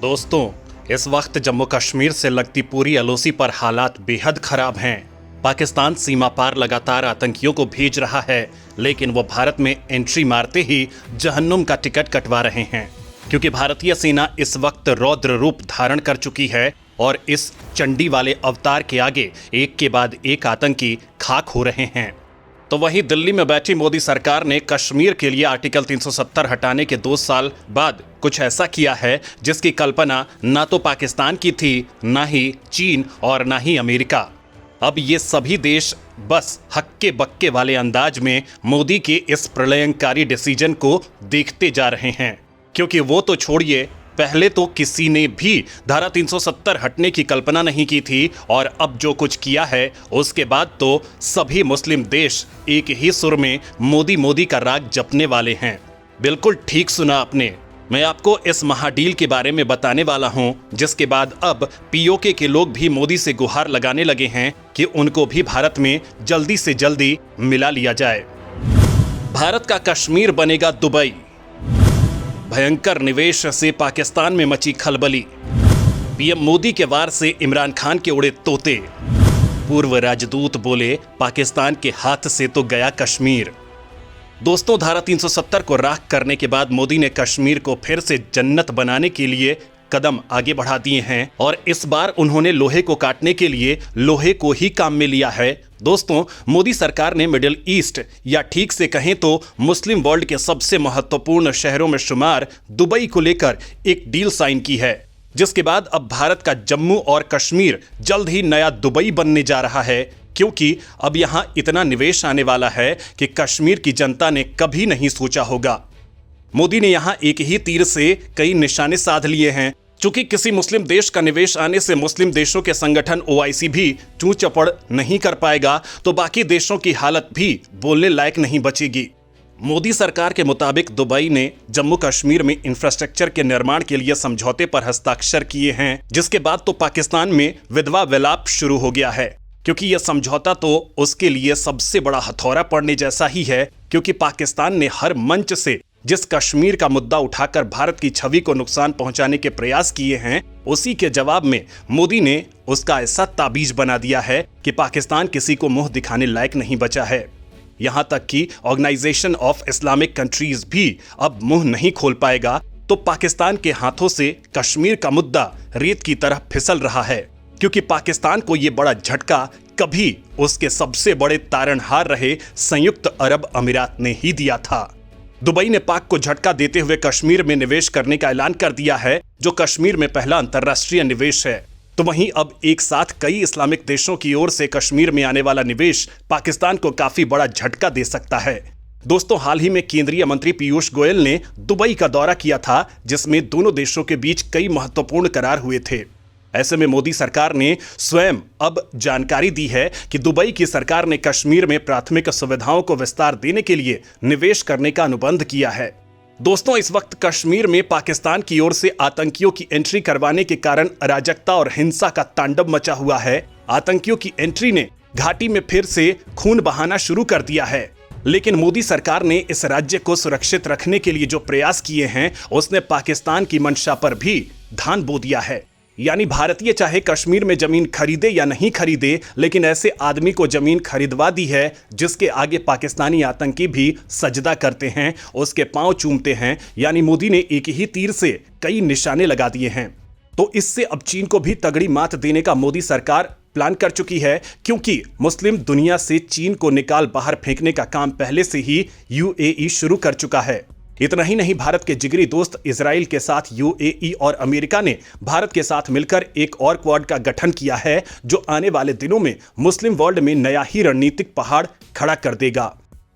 दोस्तों, इस वक्त जम्मू कश्मीर से लगती पूरी एलओसी पर हालात बेहद खराब हैं। पाकिस्तान सीमा पार लगातार आतंकियों को भेज रहा है, लेकिन वो भारत में एंट्री मारते ही जहन्नुम का टिकट कटवा रहे हैं, क्योंकि भारतीय सेना इस वक्त रौद्र रूप धारण कर चुकी है और इस चंडी वाले अवतार के आगे एक के बाद एक आतंकी खाक हो रहे हैं। तो वहीं दिल्ली में बैठी मोदी सरकार ने कश्मीर के लिए आर्टिकल 370 हटाने के 2 साल बाद कुछ ऐसा किया है जिसकी कल्पना ना तो पाकिस्तान की थी, ना ही चीन और ना ही अमेरिका। अब ये सभी देश बस हक्के बक्के वाले अंदाज में मोदी के इस प्रलयंकारी डिसीजन को देखते जा रहे हैं, क्योंकि वो तो छोड़िए, पहले तो किसी ने भी धारा 370 हटने की कल्पना नहीं की थी और अब जो कुछ किया है उसके बाद तो सभी मुस्लिम देश एक ही सुर में मोदी मोदी का राग जपने वाले हैं। बिल्कुल ठीक सुना आपने। मैं आपको इस महाडील के बारे में बताने वाला हूं, जिसके बाद अब पीओके के लोग भी मोदी से गुहार लगाने लगे हैं कि उनको भी भारत में जल्दी से जल्दी मिला लिया जाए। भारत का कश्मीर बनेगा दुबई। भयंकर निवेश से पाकिस्तान में मची खलबली। पीएम मोदी के वार से इमरान खान के उड़े तोते। पूर्व राजदूत बोले, पाकिस्तान के हाथ से तो गया कश्मीर। दोस्तों, धारा 370 को राख करने के बाद मोदी ने कश्मीर को फिर से जन्नत बनाने के लिए कदम आगे बढ़ा दिए हैं और इस बार उन्होंने लोहे को काटने के लिए लोहे को ही काम में लिया है। दोस्तों, मोदी सरकार ने मिडिल ईस्ट या ठीक से कहें तो मुस्लिम वर्ल्ड के सबसे महत्वपूर्ण शहरों में शुमार दुबई को लेकर एक डील साइन की है, जिसके बाद अब भारत का जम्मू और कश्मीर जल्द ही नया दुबई बनने जा रहा है, क्योंकि अब यहां इतना निवेश आने वाला है कि कश्मीर की जनता ने कभी नहीं सोचा होगा। मोदी ने यहां एक ही तीर से कई निशाने साध लिए हैं। चूंकि किसी मुस्लिम देश का निवेश आने से मुस्लिम देशों के संगठन ओआईसी भी चूं चपड़ नहीं कर पाएगा, तो बाकी देशों की हालत भी बोलने लायक नहीं बचेगी। मोदी सरकार के मुताबिक दुबई ने जम्मू कश्मीर में इंफ्रास्ट्रक्चर के निर्माण के लिए समझौते पर हस्ताक्षर किए हैं, जिसके बाद तो पाकिस्तान में विधवा विलाप शुरू हो गया है, क्योंकि यह समझौता तो उसके लिए सबसे बड़ा हथौड़ा पड़ने जैसा ही है, क्योंकि पाकिस्तान ने हर मंच से जिस कश्मीर का मुद्दा उठाकर भारत की छवि को नुकसान पहुंचाने के प्रयास किए हैं, उसी के जवाब में मोदी ने उसका ऐसा ताबीज बना दिया है कि पाकिस्तान किसी को मुंह दिखाने लायक नहीं बचा है। यहां तक कि ऑर्गेनाइजेशन ऑफ इस्लामिक कंट्रीज भी अब मुंह नहीं खोल पाएगा। तो पाकिस्तान के हाथों से कश्मीर का मुद्दा रेत की तरह फिसल रहा है, क्योंकि पाकिस्तान को यह बड़ा झटका कभी उसके सबसे बड़े तारणहार रहे संयुक्त अरब अमीरात ने ही दिया था। दुबई ने पाक को झटका देते हुए कश्मीर में निवेश करने का ऐलान कर दिया है, जो कश्मीर में पहला अंतर्राष्ट्रीय निवेश है। तो वहीं अब एक साथ कई इस्लामिक देशों की ओर से कश्मीर में आने वाला निवेश पाकिस्तान को काफी बड़ा झटका दे सकता है। दोस्तों, हाल ही में केंद्रीय मंत्री पीयूष गोयल ने दुबई का दौरा किया था, जिसमें दोनों देशों के बीच कई महत्वपूर्ण करार हुए थे। ऐसे में मोदी सरकार ने स्वयं अब जानकारी दी है कि दुबई की सरकार ने कश्मीर में प्राथमिक सुविधाओं को विस्तार देने के लिए निवेश करने का अनुबंध किया है। दोस्तों, इस वक्त कश्मीर में पाकिस्तान की ओर से आतंकियों की एंट्री करवाने के कारण अराजकता और हिंसा का तांडव मचा हुआ है। आतंकियों की एंट्री ने घाटी में फिर से खून बहाना शुरू कर दिया है, लेकिन मोदी सरकार ने इस राज्य को सुरक्षित रखने के लिए जो प्रयास किए हैं, उसने पाकिस्तान की मंशा पर भी धान बो दिया है। यानी भारतीय चाहे कश्मीर में जमीन खरीदे या नहीं खरीदे, लेकिन ऐसे आदमी को जमीन खरीदवा दी है जिसके आगे पाकिस्तानी आतंकी भी सजदा करते हैं, उसके पांव चूमते हैं। यानी मोदी ने एक ही तीर से कई निशाने लगा दिए हैं। तो इससे अब चीन को भी तगड़ी मात देने का मोदी सरकार प्लान कर चुकी है, क्योंकि मुस्लिम दुनिया से चीन को निकाल बाहर फेंकने का काम पहले से ही यूएई शुरू कर चुका है। इतना ही नहीं, भारत के जिगरी दोस्त इजराइल के साथ यूएई और अमेरिका ने भारत के साथ मिलकर एक और क्वाड का गठन किया है, जो आने वाले दिनों में मुस्लिम वर्ल्ड में नया ही रणनीतिक पहाड़ खड़ा कर देगा।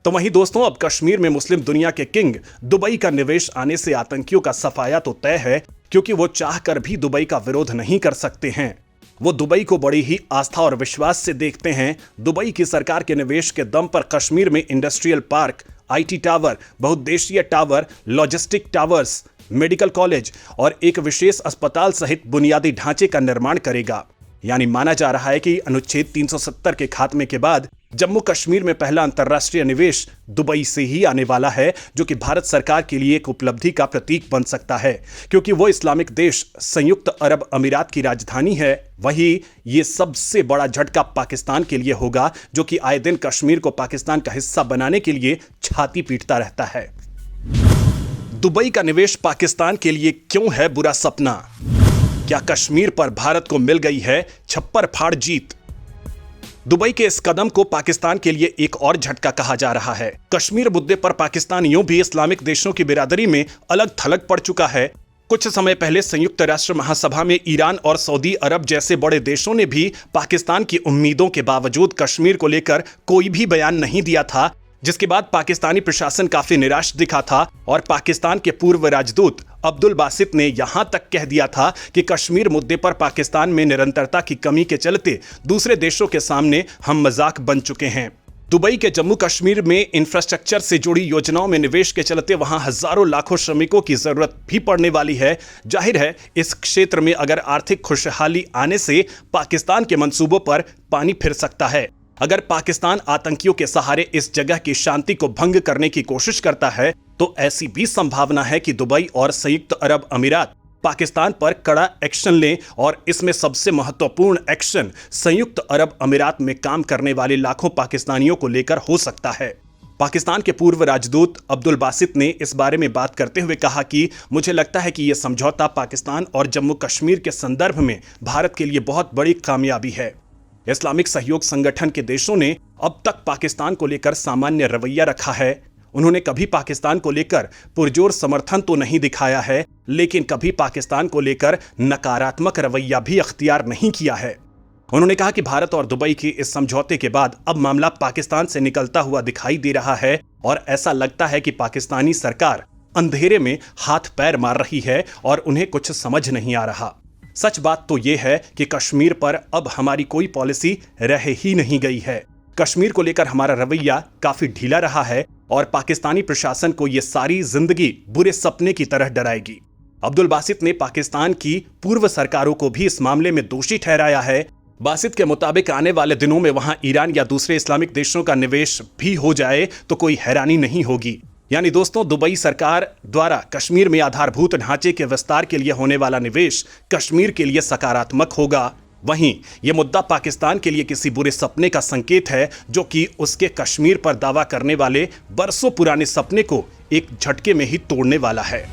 तो वहीं दोस्तों, अब कश्मीर में मुस्लिम दुनिया के किंग दुबई का निवेश आने से आतंकियों का सफाया तो तय है, क्योंकि वो चाहकर भी दुबई का विरोध नहीं कर सकते हैं। वो दुबई को बड़ी ही आस्था और विश्वास से देखते हैं। दुबई की सरकार के निवेश के दम पर कश्मीर में इंडस्ट्रियल पार्क, आईटी टावर, बहुउद्देशीय tower, logistic towers, medical college और एक विशेष अस्पताल सहित बुनियादी ढांचे का निर्माण करेगा। यानी माना जा रहा है कि अनुच्छेद 370 के खात्मे के बाद जम्मू कश्मीर में पहला अंतर्राष्ट्रीय निवेश दुबई से ही आने वाला है, जो कि भारत सरकार के लिए एक उपलब्धि का प्रतीक बन सकता है, क्योंकि वो इस्लामिक देश संयुक्त अरब अमीरात की राजधानी है। वहीं ये सबसे बड़ा झटका पाकिस्तान के लिए होगा, जो कि आए दिन कश्मीर को पाकिस्तान का हिस्सा बनाने के लिए छाती पीटता रहता है। दुबई का निवेश पाकिस्तान के लिए क्यों है बुरा सपना? क्या कश्मीर पर भारत को मिल गई है छप्पर फाड़ जीत? दुबई के इस कदम को पाकिस्तान के लिए एक और झटका कहा जा रहा है। कश्मीर मुद्दे पर पाकिस्तान यूं भी इस्लामिक देशों की बिरादरी में अलग थलग पड़ चुका है। कुछ समय पहले संयुक्त राष्ट्र महासभा में ईरान और सऊदी अरब जैसे बड़े देशों ने भी पाकिस्तान की उम्मीदों के बावजूद कश्मीर को लेकर कोई भी बयान नहीं दिया था, जिसके बाद पाकिस्तानी प्रशासन काफी निराश दिखा था और पाकिस्तान के पूर्व राजदूत अब्दुल बासित ने यहां तक कह दिया था कि कश्मीर मुद्दे पर पाकिस्तान में निरंतरता की कमी के चलते दूसरे देशों के सामने हम मजाक बन चुके हैं। दुबई के जम्मू कश्मीर में इंफ्रास्ट्रक्चर से जुड़ी योजनाओं में निवेश के चलते वहां हजारों लाखों श्रमिकों की जरूरत भी पड़ने वाली है। जाहिर है इस क्षेत्र में अगर आर्थिक खुशहाली आने से पाकिस्तान के मंसूबों पर पानी फिर सकता है। अगर पाकिस्तान आतंकियों के सहारे इस जगह की शांति को भंग करने की कोशिश करता है तो ऐसी भी संभावना है कि दुबई और संयुक्त अरब अमीरात पाकिस्तान पर कड़ा एक्शन लें, और इसमें सबसे महत्वपूर्ण एक्शन संयुक्त अरब अमीरात में काम करने वाले लाखों पाकिस्तानियों को लेकर हो सकता है। पाकिस्तान के पूर्व राजदूत अब्दुल बासित ने इस बारे में बात करते हुए कहा कि मुझे लगता है कि यह समझौता पाकिस्तान और जम्मू कश्मीर के संदर्भ में भारत के लिए बहुत बड़ी कामयाबी है। इस्लामिक सहयोग संगठन के देशों ने अब तक पाकिस्तान को लेकर सामान्य रवैया रखा है। उन्होंने कभी पाकिस्तान को लेकर पुरजोर समर्थन तो नहीं दिखाया है, लेकिन कभी पाकिस्तान को लेकर नकारात्मक रवैया भी अख्तियार नहीं किया है। उन्होंने कहा कि भारत और दुबई के इस समझौते के बाद अब मामला पाकिस्तान से निकलता हुआ दिखाई दे रहा है और ऐसा लगता है कि पाकिस्तानी सरकार अंधेरे में हाथ पैर मार रही है और उन्हें कुछ समझ नहीं आ रहा। सच बात तो यह है कि कश्मीर पर अब हमारी कोई पॉलिसी रह ही नहीं गई है। कश्मीर को लेकर हमारा रवैया काफी ढीला रहा है और पाकिस्तानी प्रशासन को यह सारी जिंदगी बुरे सपने की तरह डराएगी। अब्दुल बासित ने पाकिस्तान की पूर्व सरकारों को भी इस मामले में दोषी ठहराया है। बासित के मुताबिक आने वाले दिनों में वहां ईरान या दूसरे इस्लामिक देशों का निवेश भी हो जाए तो कोई हैरानी नहीं होगी। यानी दोस्तों, दुबई सरकार द्वारा कश्मीर में आधारभूत ढांचे के विस्तार के लिए होने वाला निवेश कश्मीर के लिए सकारात्मक होगा। वहीं यह मुद्दा पाकिस्तान के लिए किसी बुरे सपने का संकेत है, जो कि उसके कश्मीर पर दावा करने वाले बरसों पुराने सपने को एक झटके में ही तोड़ने वाला है।